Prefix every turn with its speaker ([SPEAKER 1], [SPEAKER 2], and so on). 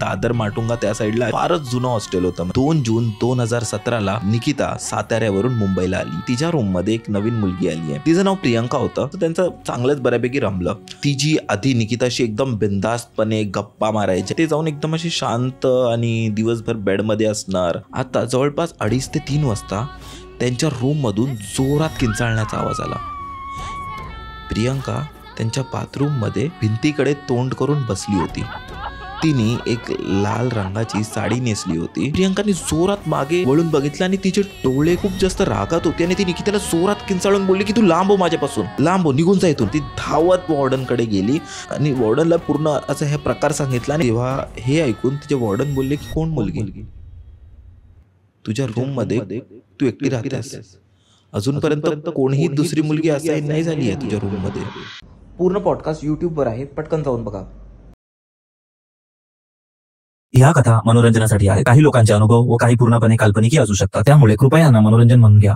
[SPEAKER 1] दादर माटुंगा त्या साईडला फारच जुनं हॉस्टेल होतं. 2 जून 2017ला निकिता साताऱ्यावरून मुंबईला आली. तिच्या रूम मध्ये एक नवीन मुलगी आली आहे. तिचं नाव प्रियंका होतं. तर त्यांचं चांगलंच बऱ्यापैकी रमलं. ती जी आधी निकिताशी एकदम बिंदास्तपणे गप्पा मारायचे, ते जाऊन एकदम अशी शांत आणि दिवसभर बेडमध्ये असणार. आता जवळपास 2:30 ते 3 वाजता त्यांच्या रूम मधून जोरात किंचाळण्याचा आवाज आला. प्रियंका त्यांच्या बाथरूम मध्ये भिंतीकडे तोंड करून बसली होती. तिने एक लाल रंगाची साडी नेसली होती. प्रियंकाने जोरात मागे वळून बघितलं आणि तिचे डोळे खूप जास्त रागात होते आणि ती निकिताला जोरात किंचाळून बोलली की तू लांब हो माझ्यापासून, लांब हो, निघून जा इथून. ती धावत वॉर्डन कडे गेली आणि वॉर्डनला पूर्ण असं हे प्रकार सांगितला. आणि तेव्हा हे ऐकून तिचे वॉर्डन बोलले की कोण मुलगी? तुझ्या रूम मध्ये तू एकटी राहतेस. अजूनपर्यंत कोणीही दुसरी मुलगी असाइन नाही झाली आहे तुझ्या रूम मध्ये.
[SPEAKER 2] पूर्ण पॉडकास्ट YouTube वर आहे, पटकन जाऊन बघा.
[SPEAKER 3] ह्या कथा मनोरंजनासाठी आहे. काही लोकांचे अनुभव व काही पूर्णपणे काल्पनिक असू शकतात. त्यामुळे कृपया यांना मनोरंजन म्हणून घ्या.